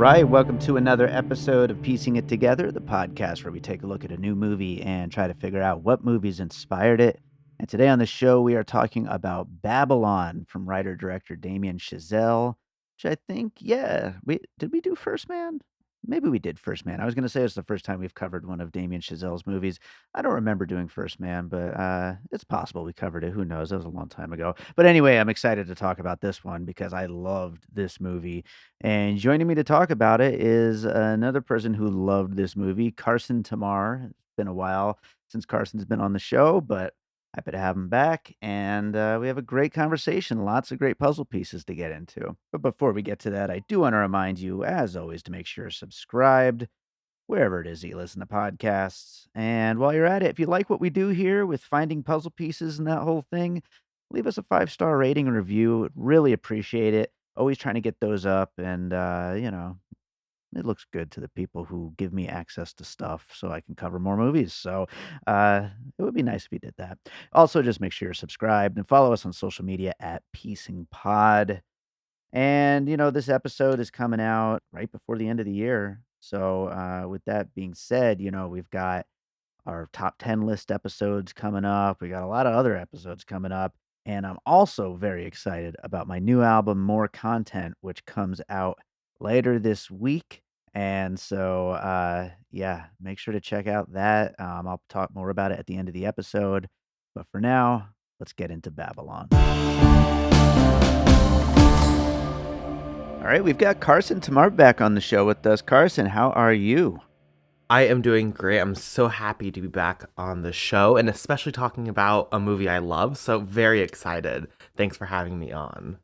right, welcome to another episode of Piecing It Together, the podcast where we take a look at a new movie and try to figure out what movies inspired it. And today on the show, we are talking about Babylon from writer-director Damien Chazelle, which I think, did we do First Man? Maybe we did First Man. I was going to say it's the first time we've covered one of Damien Chazelle's movies. I don't remember doing First Man, but it's possible we covered it. Who knows? That was a long time ago. But anyway, I'm excited to talk about this one because I loved this movie. And joining me to talk about it is another person who loved this movie, Carson Timar. It's been a while since Carson's been on the show, but happy to have him back. And we have a great conversation, lots of great puzzle pieces to get into. But before we get to that, I do want to remind you, as always, to make sure you're subscribed wherever it is that you listen to podcasts. And while you're at it, if you like what we do here with finding puzzle pieces and that whole thing, leave us a 5-star rating and review. Really appreciate it. Always trying to get those up, and it looks good to the people who give me access to stuff so I can cover more movies. So it would be nice if you did that. Also, just make sure you're subscribed and follow us on social media at Piecing Pod. And this episode is coming out right before the end of the year. So with that being said, we've got our top 10 list episodes coming up. We got a lot of other episodes coming up. And I'm also very excited about my new album, More Content, which comes out later this week. And so, make sure to check out that. I'll talk more about it at the end of the episode. But for now, let's get into Babylon. All right, we've got Carson Timar back on the show with us. Carson, how are you? I am doing great. I'm so happy to be back on the show, and especially talking about a movie I love. So very excited. Thanks for having me on.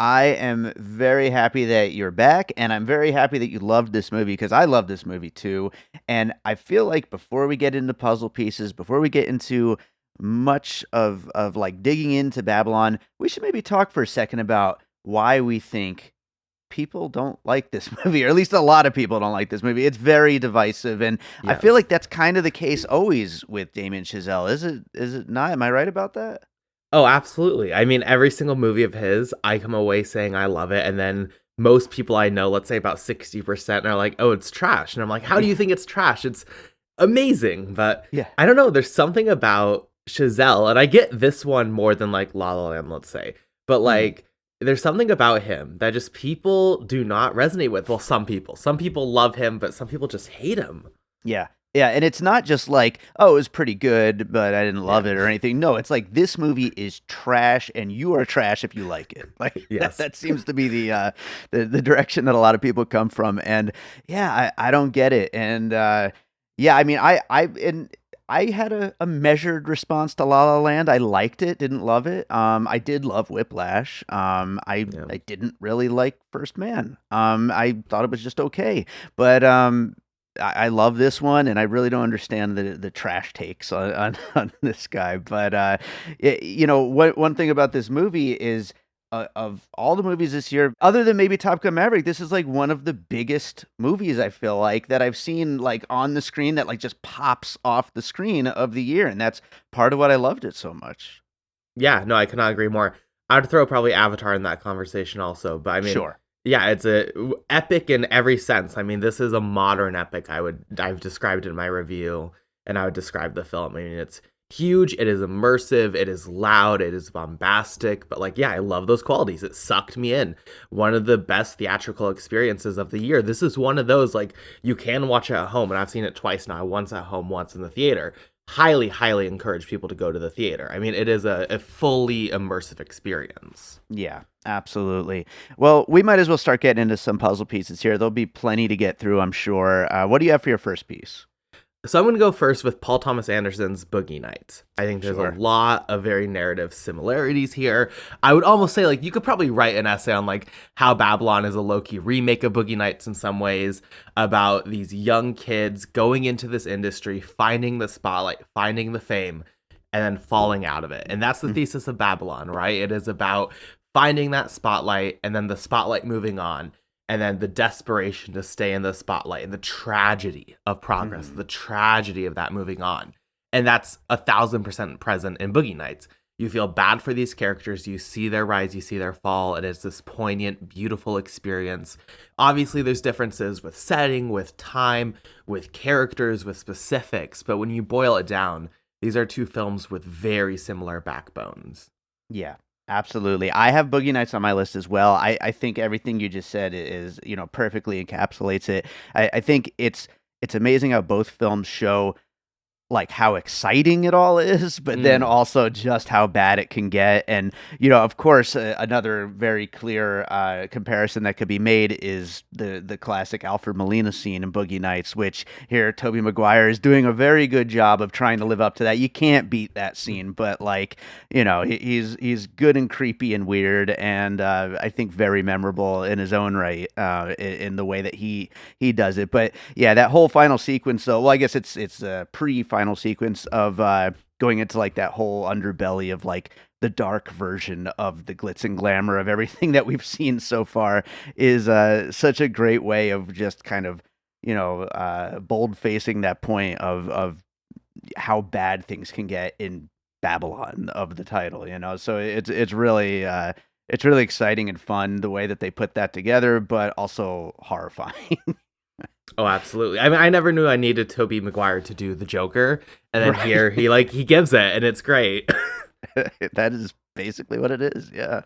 I am very happy that you're back, and I'm very happy that you loved this movie because I love this movie too. And I feel like before we get into puzzle pieces, before we get into much of like digging into Babylon, we should maybe talk for a second about why we think people don't like this movie, or at least a lot of people don't like this movie. It's very divisive, and I feel like that's kind of the case always with Damien Chazelle. Is it not? Am I right about that? Oh, absolutely. I mean, every single movie of his, I come away saying I love it, and then most people I know, let's say about 60%, are like, oh, it's trash. And I'm like, how do you think it's trash? It's amazing. But I don't know. There's something about Chazelle, and I get this one more than like La La Land, let's say. But like, there's something about him that just people do not resonate with. Well, some people. Some people love him, but some people just hate him. Yeah. Yeah, and it's not just like, oh, it was pretty good, but I didn't love it or anything. No, it's like this movie is trash, and you are trash if you like it. Like that seems to be the direction that a lot of people come from, and I don't get it. And I mean, I had a measured response to La La Land. I liked it, didn't love it. I did love Whiplash. I didn't really like First Man. I thought it was just okay, but I love this one, and I really don't understand the trash takes on this guy. But one thing about this movie is, of all the movies this year, other than maybe Top Gun Maverick, this is like one of the biggest movies I feel like that I've seen like on the screen that like just pops off the screen of the year, and that's part of what I loved it so much. Yeah, no, I cannot agree more. I'd throw probably Avatar in that conversation also, but I mean, sure. Yeah, it's a epic in every sense. I mean, this is a modern epic. I've described it in my review, and I would describe the film. I mean, it's huge, it is immersive, it is loud, it is bombastic, but like, I love those qualities. It sucked me in. One of the best theatrical experiences of the year. This is one of those, like, you can watch it at home, and I've seen it twice now, once at home, once in the theater. Highly, highly encourage people to go to the theater. I mean, it is a fully immersive experience. Yeah, absolutely. Well, we might as well start getting into some puzzle pieces here. There'll be plenty to get through, I'm sure. What do you have for your first piece? So I'm going to go first with Paul Thomas Anderson's Boogie Nights. I think there's a lot of very narrative similarities here. I would almost say, like, you could probably write an essay on, like, how Babylon is a low-key remake of Boogie Nights in some ways, about these young kids going into this industry, finding the spotlight, finding the fame, and then falling out of it. And that's the thesis of Babylon, right? It is about finding that spotlight, and then the spotlight moving on. And then the desperation to stay in the spotlight and the tragedy of progress, the tragedy of that moving on. And that's 1,000% present in Boogie Nights. You feel bad for these characters. You see their rise, you see their fall. It is this poignant, beautiful experience. Obviously, there's differences with setting, with time, with characters, with specifics. But when you boil it down, these are two films with very similar backbones. Yeah, absolutely. I have Boogie Nights on my list as well. I think everything you just said is, perfectly encapsulates it. I think it's amazing how both films show like how exciting it all is, but then also just how bad it can get. And, of course, another very clear comparison that could be made is the classic Alfred Molina scene in Boogie Nights, which here Tobey Maguire is doing a very good job of trying to live up to that. You can't beat that scene, but he's good and creepy and weird, and I think very memorable in his own right in the way that he does it. But yeah, that whole final sequence, though, well, I guess it's a pre-final sequence of going into like that whole underbelly of like the dark version of the glitz and glamour of everything that we've seen so far is such a great way of just kind of bold facing that point of how bad things can get in Babylon of the title, so it's really exciting and fun the way that they put that together, but also horrifying. Oh, absolutely. I mean, I never knew I needed Tobey Maguire to do the Joker, and then here he gives it, and it's great. That is basically what it is. Yeah.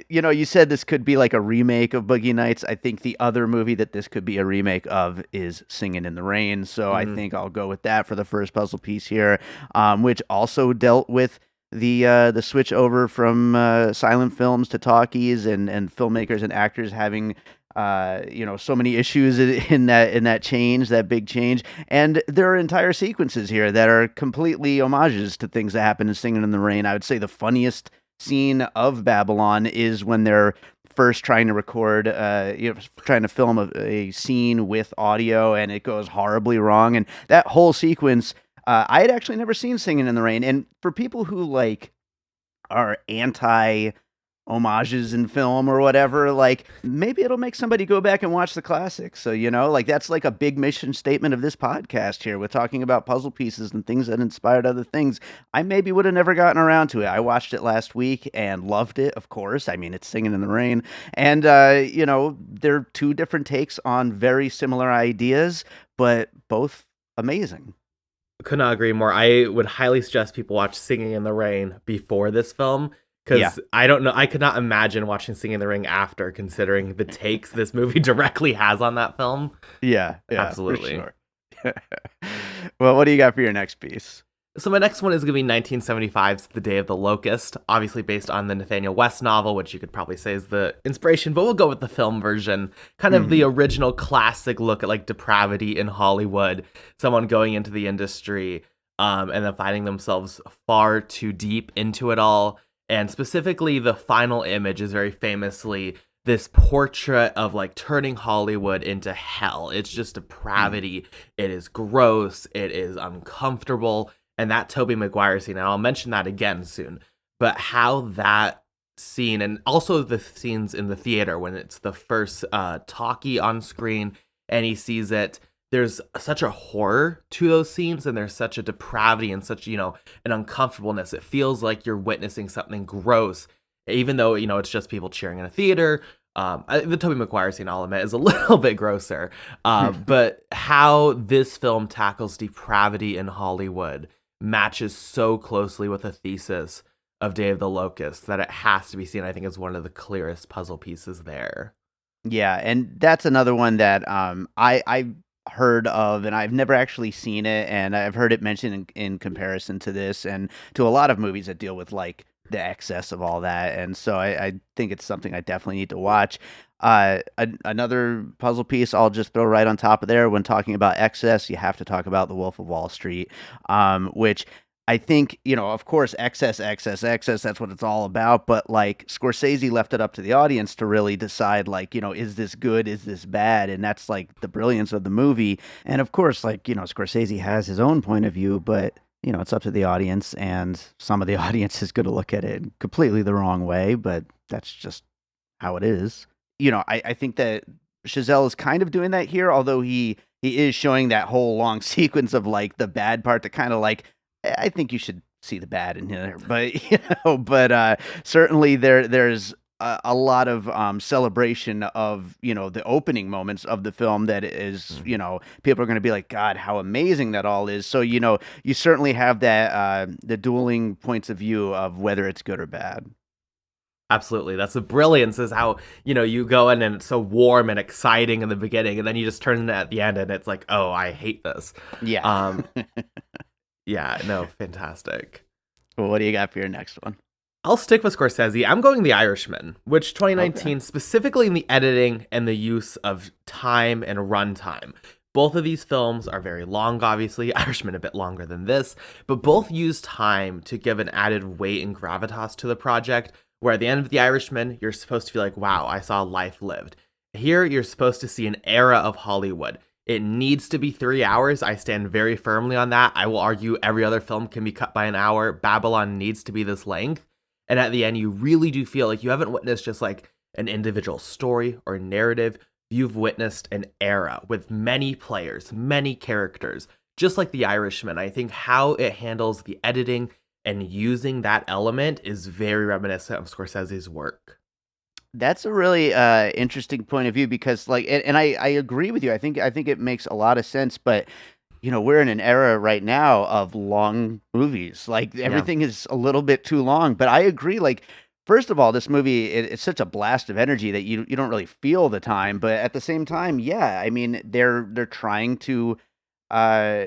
You said this could be like a remake of Boogie Nights. I think the other movie that this could be a remake of is Singin' in the Rain. So I think I'll go with that for the first puzzle piece here, which also dealt with the switch over from silent films to talkies and filmmakers and actors having so many issues in that change, that big change. And there are entire sequences here that are completely homages to things that happen in Singin' in the Rain. I would say the funniest scene of Babylon is when they're first trying to record, trying to film a scene with audio, and it goes horribly wrong. And that whole sequence, I had actually never seen Singin' in the Rain. And for people who like are anti homages in film or whatever, like maybe it'll make somebody go back and watch the classics. So, that's like a big mission statement of this podcast here with talking about puzzle pieces and things that inspired other things. I maybe would have never gotten around to it. I watched it last week and loved it, of course. I mean, it's Singin' in the Rain. And, they're two different takes on very similar ideas, but both amazing. Could not agree more. I would highly suggest people watch Singin' in the Rain before this film. Because I don't know, I could not imagine watching Singin' in the Rain after, considering the takes this movie directly has on that film. Yeah, absolutely. Sure. Well, what do you got for your next piece? So my next one is going to be 1975's The Day of the Locust, obviously based on the Nathaniel West novel, which you could probably say is the inspiration, but we'll go with the film version. Kind of the original classic look at like depravity in Hollywood, someone going into the industry and then finding themselves far too deep into it all. And specifically, the final image is very famously this portrait of like turning Hollywood into hell. It's just depravity. It is gross. It is uncomfortable. And that Tobey Maguire scene, and I'll mention that again soon, but how that scene, and also the scenes in the theater when it's the first talkie on screen and he sees it, there's such a horror to those scenes, and there's such a depravity and such, an uncomfortableness. It feels like you're witnessing something gross, even though, it's just people cheering in a theater. The Tobey Maguire scene, I'll admit, is a little bit grosser. But how this film tackles depravity in Hollywood matches so closely with the thesis of Day of the Locust that it has to be seen, I think, as one of the clearest puzzle pieces there. Yeah, and that's another one that I heard of, and I've never actually seen it, and I've heard it mentioned in comparison to this and to a lot of movies that deal with like the excess of all that, and so I think it's something I definitely need to watch. Another puzzle piece I'll just throw right on top of there when talking about excess, you have to talk about The Wolf of Wall Street, which I think, of course, excess, that's what it's all about. But like Scorsese left it up to the audience to really decide, like, is this good? Is this bad? And that's like the brilliance of the movie. And of course, like, Scorsese has his own point of view, but, it's up to the audience. And some of the audience is going to look at it completely the wrong way, but that's just how it is. I think that Chazelle is kind of doing that here, although he is showing that whole long sequence of like the bad part to kind of like, I think you should see the bad in there, but certainly there's a lot of celebration of the opening moments of the film that is people are going to be like, God, how amazing that all is. So you certainly have that the dueling points of view of whether it's good or bad. Absolutely. That's the brilliance, is how, you go in and it's so warm and exciting in the beginning, and then you just turn it at the end and it's like, oh, I hate this. Yeah. Yeah, no, fantastic. Well, what do you got for your next one? I'll stick with Scorsese. I'm going The Irishman, which 2019, specifically in the editing and the use of time and runtime. Both of these films are very long, obviously. Irishman a bit longer than this, but both use time to give an added weight and gravitas to the project, where at the end of The Irishman, you're supposed to feel like, wow, I saw life lived. Here, you're supposed to see an era of Hollywood. It needs to be 3 hours. I stand very firmly on that. I will argue every other film can be cut by an hour. Babylon needs to be this length. And at the end, you really do feel like you haven't witnessed just like an individual story or narrative. You've witnessed an era with many players, many characters, just like The Irishman. I think how it handles the editing and using that element is very reminiscent of Scorsese's work. That's a really interesting point of view because, like, and I agree with you. I think it makes a lot of sense, but we're in an era right now of long movies. Like everything is a little bit too long. But I agree. Like, first of all, this movie it's such a blast of energy that you don't really feel the time. But at the same time, yeah, I mean they're trying to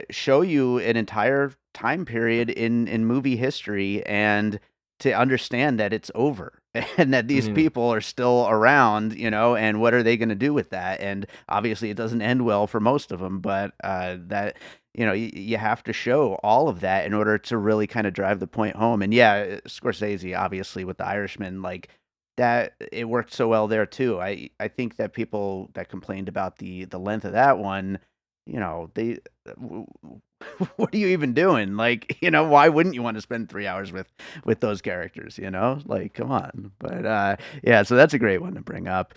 show you an entire time period in movie history and to understand that it's over and that these people are still around, and what are they going to do with that? And obviously it doesn't end well for most of them, but that, you have to show all of that in order to really kind of drive the point home. And yeah, Scorsese, obviously with The Irishman, like that, it worked so well there too. I think that people that complained about the length of that one, they what are you even doing? Like, why wouldn't you want to spend 3 hours with those characters? Like, come on. But yeah, so that's a great one to bring up.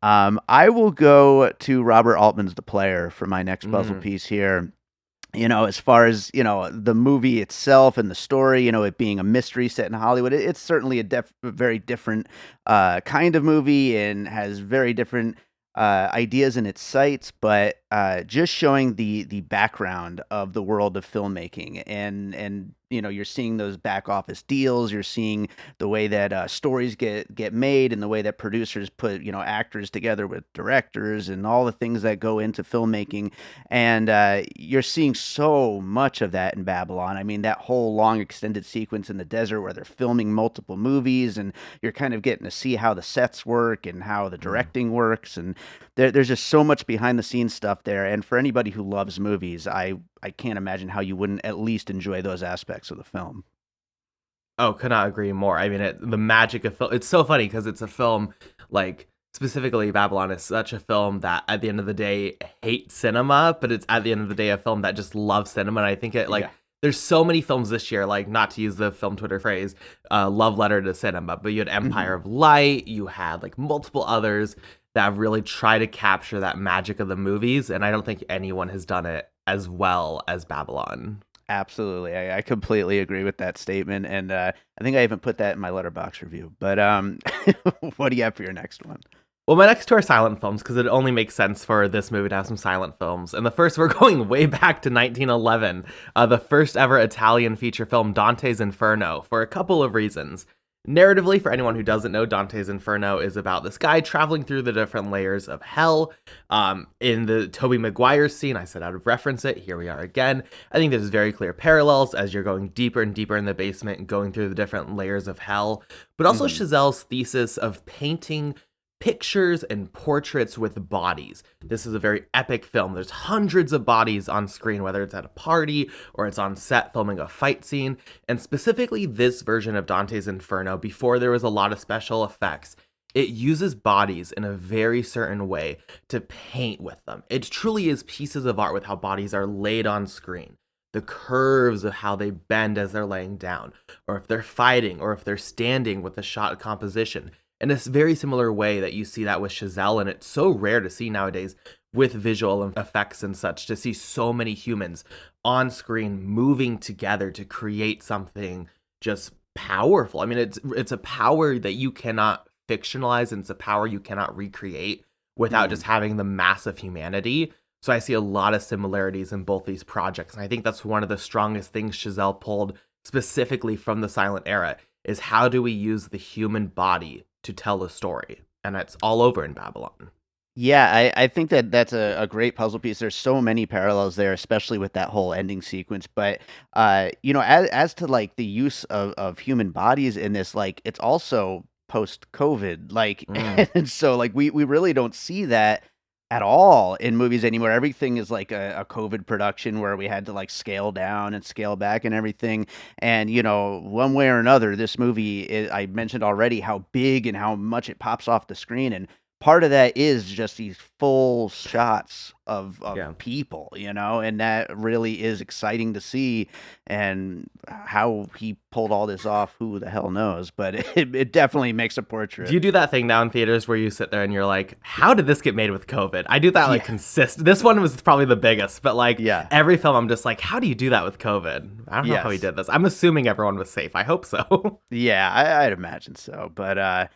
I will go to Robert Altman's The Player for my next puzzle piece here. As far as the movie itself and the story, it being a mystery set in Hollywood, it's certainly a very different kind of movie and has very different ideas in its sights, but just showing the background of the world of filmmaking, and you're seeing those back office deals, you're seeing the way that stories get made, and the way that producers put actors together with directors, and all the things that go into filmmaking, and you're seeing so much of that in Babylon. I mean, that whole long extended sequence in the desert where they're filming multiple movies, and you're kind of getting to see how the sets work and how the directing works, and there's just so much behind the scenes stuff there. And for anybody who loves movies, I can't imagine how you wouldn't at least enjoy those aspects of the film. Oh, could not agree more. I mean, the magic of film. It's so funny because it's a film, like, specifically Babylon is such a film that at the end of the day hates cinema, but it's at the end of the day a film that just loves cinema. And I think there's so many films this year, like, not to use the film Twitter phrase, love letter to cinema, but you had Empire of Light, you had like multiple others that have really tried to capture that magic of the movies, and I don't think anyone has done it as well as Babylon. Absolutely. I completely agree with that statement, and I think I even put that in my Letterboxd review. But what do you have for your next one? Well, my next two are silent films because it only makes sense for this movie to have some silent films. And the first, we're going way back to 1911, the first ever Italian feature film, Dante's Inferno, for a couple of reasons. Narratively, for anyone who doesn't know, Dante's Inferno is about this guy traveling through the different layers of hell. In the Tobey Maguire scene, I said I would reference it. Here we are again. I think there's very clear parallels as you're going deeper and deeper in the basement and going through the different layers of hell. But also Chazelle's thesis of painting pictures and portraits with bodies. This is a very epic film. There's hundreds of bodies on screen, whether it's at a party or it's on set filming a fight scene. And specifically this version of Dante's Inferno, before there was a lot of special effects, it uses bodies in a very certain way to paint with them. It truly is pieces of art with how bodies are laid on screen. The curves of how they bend as they're laying down, or if they're fighting, or if they're standing with the shot composition. In a very similar way that you see that with Chazelle, and it's so rare to see nowadays with visual effects and such, to see so many humans on screen moving together to create something just powerful. I mean, it's a power that you cannot fictionalize, and it's a power you cannot recreate without just having the massive humanity. So I see a lot of similarities in both these projects. And I think that's one of the strongest things Chazelle pulled specifically from the silent era, is how do we use the human body to tell a story? And it's all over in Babylon. Yeah, I think that that's a great puzzle piece. There's so many parallels there, especially with that whole ending sequence. But as to like the use of human bodies in this, like it's also post COVID, like and so like we really don't see that at all in movies anymore. Everything is like a COVID production where we had to like scale down and scale back and everything. And one way or another, this movie, I mentioned already how big and how much it pops off the screen, and part of that is just these full shots of people, and that really is exciting to see. And how he pulled all this off, who the hell knows? But it definitely makes a portrait. Do you do that thing now in theaters where you sit there and you're like, how did this get made with COVID? I do that like consistent. This one was probably the biggest, but like every film I'm just like, how do you do that with COVID? I don't know how he did this. I'm assuming everyone was safe. I hope so. Yeah, I'd imagine so. But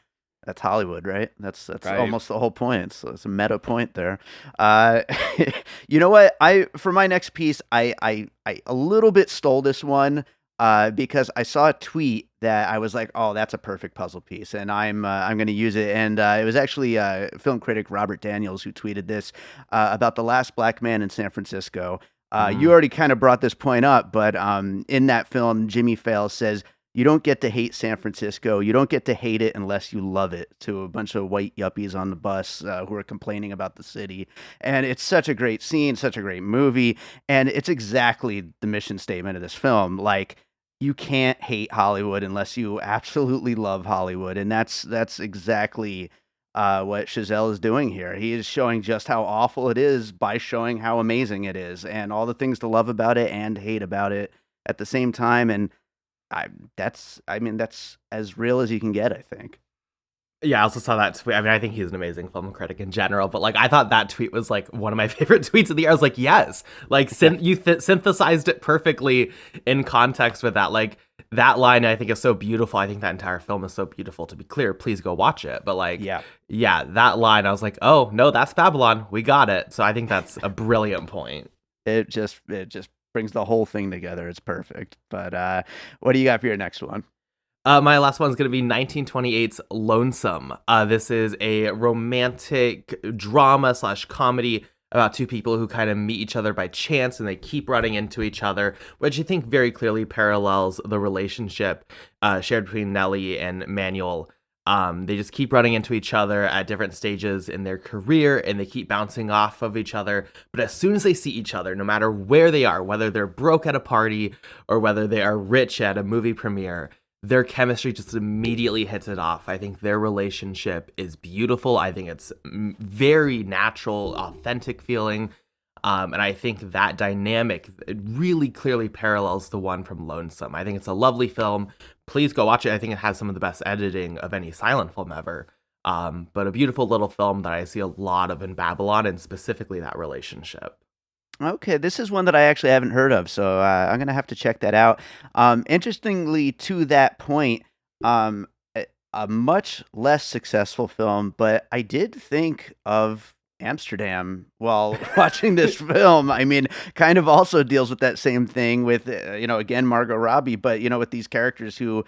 that's Hollywood, right? That's right. Almost the whole point. So it's a meta point there. You know what? For my next piece, I a little bit stole this one because I saw a tweet that I was like, oh, that's a perfect puzzle piece, and I'm going to use it. And it was actually film critic Robert Daniels who tweeted this about The Last Black Man in San Francisco. You already kind of brought this point up, but in that film, Jimmy Fails says, "You don't get to hate San Francisco. You don't get to hate it unless you love it," to a bunch of white yuppies on the bus who are complaining about the city. And it's such a great scene, such a great movie. And it's exactly the mission statement of this film. Like, you can't hate Hollywood unless you absolutely love Hollywood. And that's exactly what Chazelle is doing here. He is showing just how awful it is by showing how amazing it is, and all the things to love about it and hate about it at the same time. And that's as real as you can get, I think. Yeah, I also saw that tweet. I mean, I think he's an amazing film critic in general, but like I thought that tweet was like one of my favorite tweets of the year. I was like, yes, like you synthesized it perfectly in context with that. Like that line, I think is so beautiful. I think that entire film is so beautiful. To be clear, please go watch it. But like, yeah, that line, I was like, oh no, that's Babylon. We got it. So I think that's a brilliant point. It just brings the whole thing together. It's perfect. But what do you got for your next one? My last one is going to be 1928's Lonesome. This is a romantic drama / comedy about two people who kind of meet each other by chance, and they keep running into each other, which I think very clearly parallels the relationship shared between Nellie and Manuel. They just keep running into each other at different stages in their career, and they keep bouncing off of each other. But as soon as they see each other, no matter where they are, whether they're broke at a party or whether they are rich at a movie premiere, their chemistry just immediately hits it off. I think their relationship is beautiful. I think it's very natural, authentic feeling. And I think that dynamic, it really clearly parallels the one from Lonesome. I think it's a lovely film. Please go watch it. I think it has some of the best editing of any silent film ever. But a beautiful little film that I see a lot of in Babylon, and specifically that relationship. Okay, this is one that I actually haven't heard of, so I'm going to have to check that out. Interestingly, to that point, a much less successful film, but I did think of Amsterdam while watching this film. I mean, kind of also deals with that same thing with, again, Margot Robbie, but, with these characters who,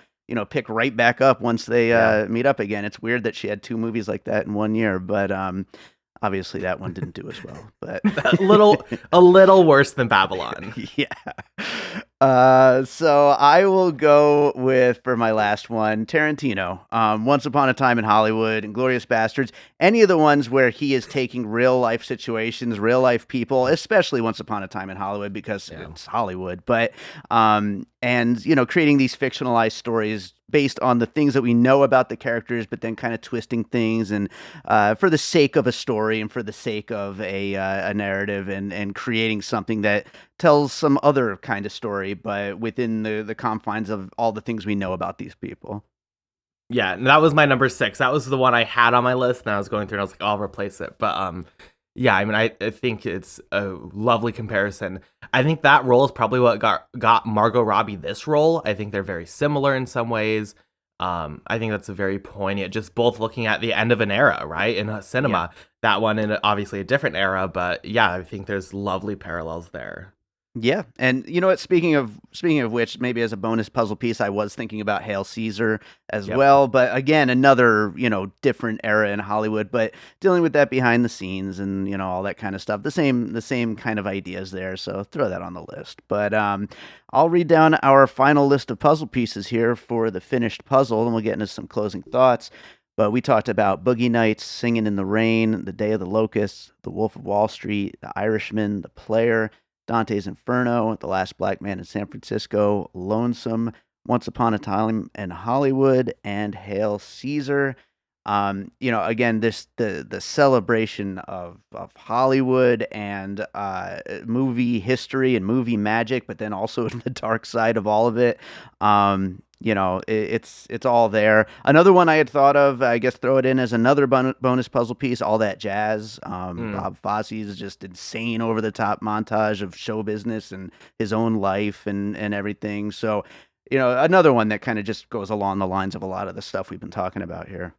pick right back up once they meet up again. It's weird that she had two movies like that in 1 year, but obviously that one didn't do as well. But a little worse than Babylon. Yeah. So I will go with, for my last one, Tarantino. Once Upon a Time in Hollywood, Inglourious Bastards, any of the ones where he is taking real life situations, real life people, especially Once Upon a Time in Hollywood because it's Hollywood, but creating these fictionalized stories based on the things that we know about the characters, but then kind of twisting things and for the sake of a story and for the sake of a narrative and creating something that tells some other kind of story, but within the confines of all the things we know about these people. Yeah, that was my number 6. That was the one I had on my list, and I was going through and I was like, oh, I'll replace it. But Yeah, I mean, I think it's a lovely comparison. I think that role is probably what got Margot Robbie this role. I think they're very similar in some ways. I think that's a very poignant, just both looking at the end of an era, right, in Yeah. cinema. That one in obviously a different era, but yeah, I think there's lovely parallels there. Yeah, and you know what? Speaking of which, maybe as a bonus puzzle piece, I was thinking about Hail Caesar as Yep. well. But again, another different era in Hollywood, but dealing with that behind the scenes and all that kind of stuff. The same kind of ideas there. So throw that on the list. But I'll read down our final list of puzzle pieces here for the finished puzzle, and we'll get into some closing thoughts. But we talked about Boogie Nights, Singing in the Rain, The Day of the Locusts, The Wolf of Wall Street, The Irishman, The Player, Dante's Inferno, The Last Black Man in San Francisco, Lonesome, Once Upon a Time in Hollywood, and Hail Caesar. Again, the celebration of Hollywood and movie history and movie magic, but then also the dark side of all of it. It's all there. Another one I had thought of, I guess, throw it in as another bonus puzzle piece. All That Jazz. Mm. Bob Fosse's just insane, over the top montage of show business and his own life and everything. So, another one that kind of just goes along the lines of a lot of the stuff we've been talking about here.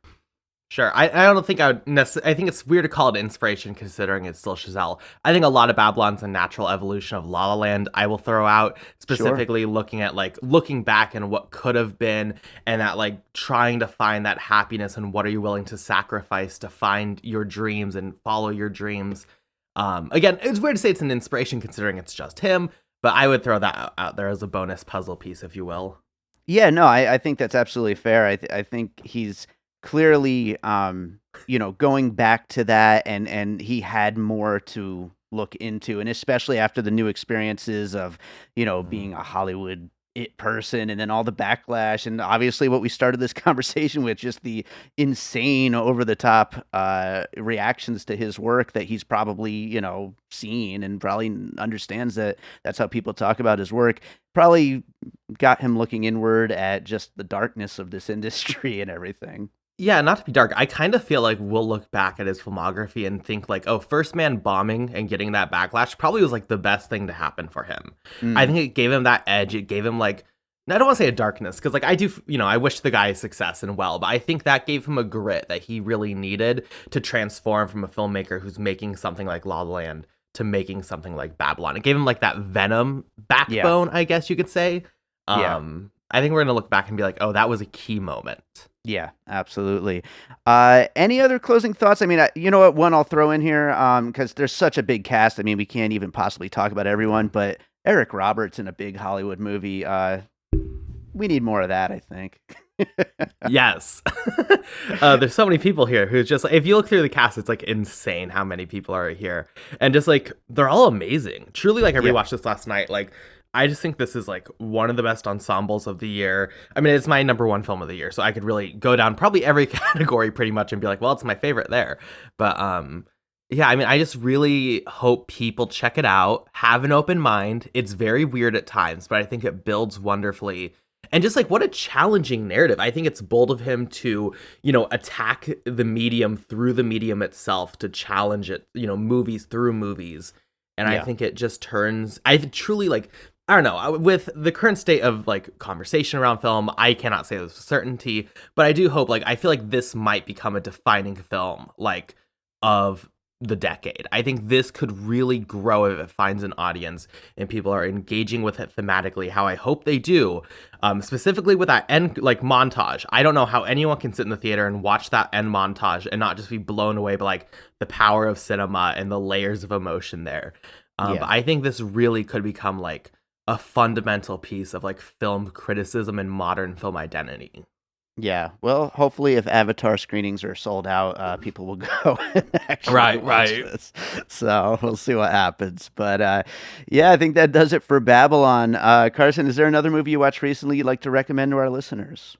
Sure. I don't think I would necessarily. I think it's weird to call it inspiration considering it's still Chazelle. I think a lot of Babylon's a natural evolution of La La Land. I will throw out specifically looking at looking back and what could have been, and that trying to find that happiness and what are you willing to sacrifice to find your dreams and follow your dreams. Again, it's weird to say it's an inspiration considering it's just him, but I would throw that out there as a bonus puzzle piece, if you will. Yeah, no, I think that's absolutely fair. I think he's clearly, going back to that, and he had more to look into, and especially after the new experiences of, being a Hollywood it person, and then all the backlash, and obviously what we started this conversation with, just the insane over the top reactions to his work that he's probably, seen, and probably understands that that's how people talk about his work. Probably got him looking inward at just the darkness of this industry and everything. Yeah, not to be dark, I kind of feel like we'll look back at his filmography and think oh, First Man bombing and getting that backlash probably was the best thing to happen for him. I Mm, think it gave him that edge. It gave him I don't want to say a darkness because I do, I wish the guy success and well, but I think that gave him a grit that he really needed to transform from a filmmaker who's making something like La La Land to making something like Babylon. It gave him that venom yeah, backbone, I guess you could say. yeah. I think we're gonna look back and be oh, that was a key moment. Yeah, absolutely. Any other closing thoughts? I mean, you know what? One I'll throw in here, because there's such a big cast. I mean, we can't even possibly talk about everyone, but Eric Roberts in a big Hollywood movie. We need more of that, I think. Yes. There's so many people here who's just if you look through the cast, it's insane how many people are here. And just they're all amazing. Truly, I Yeah, rewatched this last night. I just think this is one of the best ensembles of the year. I mean, it's my number one film of the year, so I could really go down probably every category pretty much and be well, it's my favorite there. But yeah, I mean, I just really hope people check it out, have an open mind. It's very weird at times, but I think it builds wonderfully. And just what a challenging narrative. I think it's bold of him to, attack the medium through the medium itself, to challenge it, movies through movies. And I yeah, think it just turns, I truly I don't know, with the current state of conversation around film, I cannot say with certainty, but I do hope I feel this might become a defining film of the decade. I think this could really grow if it finds an audience and people are engaging with it thematically, how I hope they do. Specifically with that end montage. I don't know how anyone can sit in the theater and watch that end montage and not just be blown away by the power of cinema and the layers of emotion there. But yeah. I think this really could become a fundamental piece of film criticism and modern film identity. Yeah. Well, hopefully, if Avatar screenings are sold out, people will go and actually Right, watch right. this. So we'll see what happens. But yeah, I think that does it for Babylon. Carson, is there another movie you watched recently you'd like to recommend to our listeners?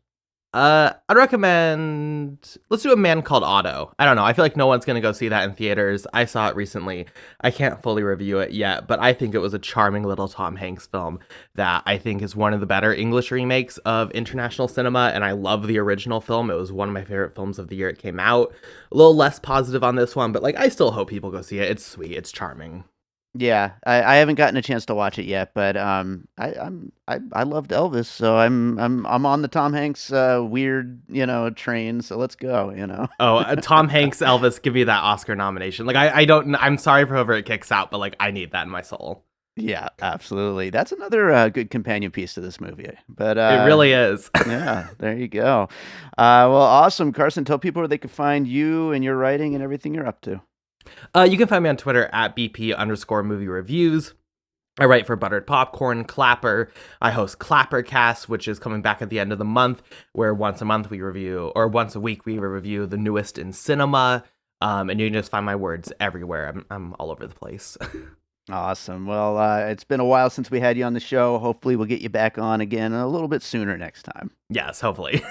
I'd recommend, let's do A Man Called Otto. I don't know. I feel like no one's going to go see that in theaters. I saw it recently. I can't fully review it yet, but I think it was a charming little Tom Hanks film that I think is one of the better English remakes of international cinema, and I love the original film. It was one of my favorite films of the year it came out. A little less positive on this one, but like I still hope people go see it. It's sweet. It's charming. Yeah, I haven't gotten a chance to watch it yet, but I loved Elvis, so I'm on the Tom Hanks weird train. So let's go. Oh, Tom Hanks, Elvis, give me that Oscar nomination. Like I don't. I'm sorry for whoever it kicks out, but like I need that in my soul. Yeah, absolutely. That's another good companion piece to this movie. But it really is. Yeah, there you go. Well, awesome, Carson. Tell people where they can find you and your writing and everything you're up to. You can find me on Twitter at BP_movie reviews. I write for Buttered Popcorn, Clapper. I host Clappercast, which is coming back at the end of the month, where once a week we review the newest in cinema. And you can just find my words everywhere. I'm all over the place. Awesome. Well, it's been a while since we had you on the show. Hopefully we'll get you back on again a little bit sooner next time. Yes, hopefully.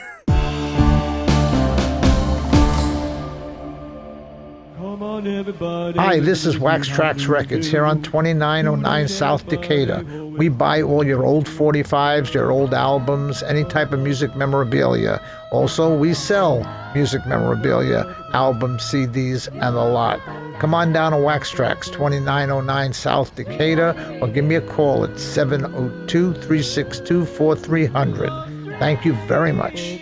Hi, this is Wax Trax Records here on 2909 South Decatur. We buy all your old 45s, your old albums, any type of music memorabilia. Also, we sell music memorabilia, albums, CDs, and a lot. Come on down to Wax Trax, 2909 South Decatur, or give me a call at 702-362-4300. Thank you very much.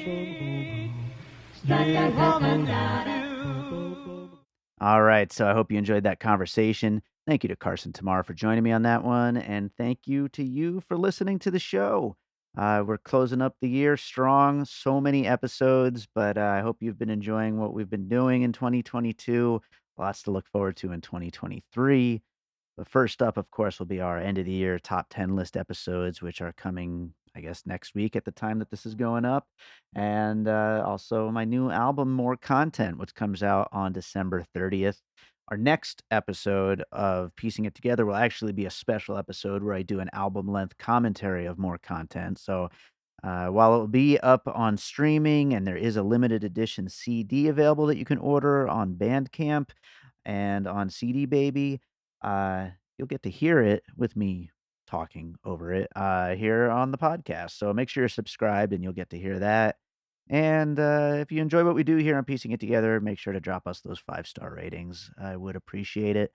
All right, so I hope you enjoyed that conversation. Thank you to Carson Timar for joining me on that one, and thank you to you for listening to the show. We're closing up the year strong, so many episodes, but I hope you've been enjoying what we've been doing in 2022. Lots to look forward to in 2023. But first up, of course, will be our end of the year top 10 list episodes, which are coming, I guess, next week at the time that this is going up. And also my new album, More Content, which comes out on December 30th. Our next episode of Piecing It Together will actually be a special episode where I do an album-length commentary of More Content. So while it will be up on streaming and there is a limited edition CD available that you can order on Bandcamp and on CD Baby, you'll get to hear it with me talking over it here on the podcast. So make sure you're subscribed and you'll get to hear that. And if you enjoy what we do here on Piecing It Together, make sure to drop us those 5-star ratings. I would appreciate it.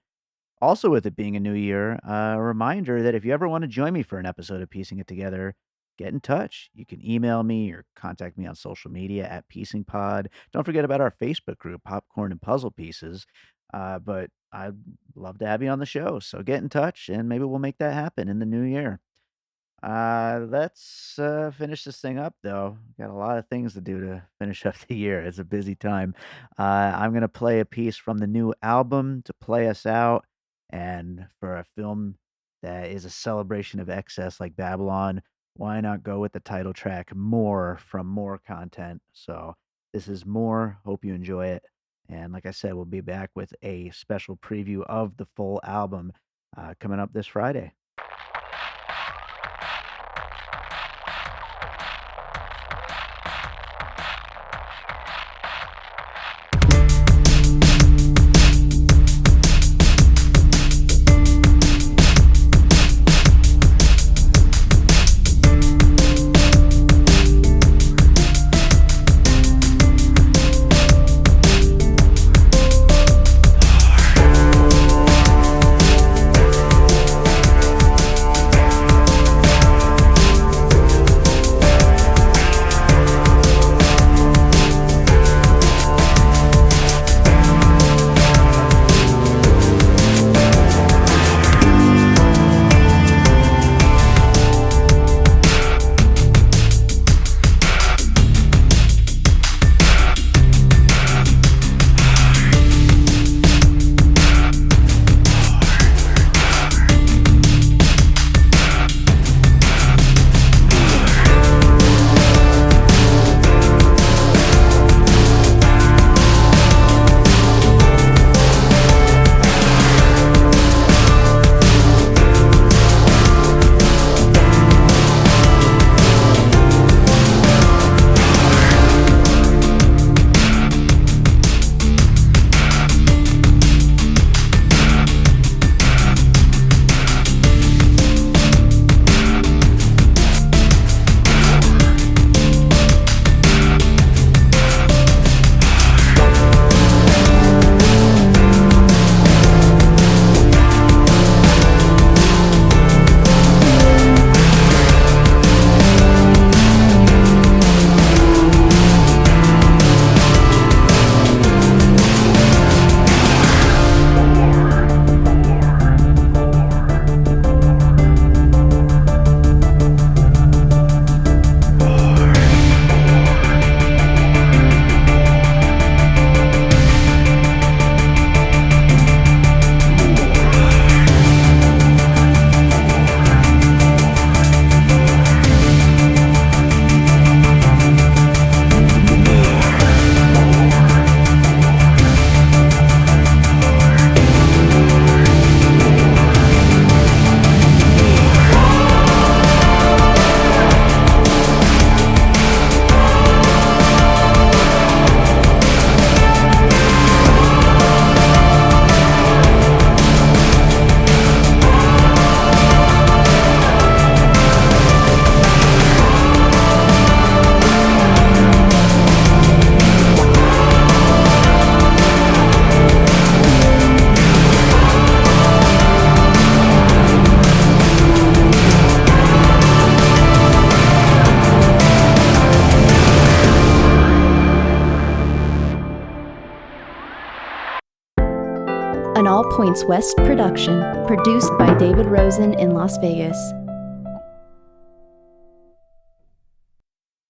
Also, with it being a new year, a reminder that if you ever want to join me for an episode of Piecing It Together, get in touch. You can email me or contact me on social media at PiecingPod. Don't forget about our Facebook group, Popcorn and Puzzle Pieces. But I'd love to have you on the show. So get in touch and maybe we'll make that happen in the new year. Let's finish this thing up, though. Got a lot of things to do to finish up the year. It's a busy time. I'm going to play a piece from the new album to play us out. And for a film that is a celebration of excess like Babylon, why not go with the title track, More, from More Content? So this is More. Hope you enjoy it. And like I said, we'll be back with a special preview of the full album coming up this Friday. An All Points West production, produced by David Rosen in Las Vegas.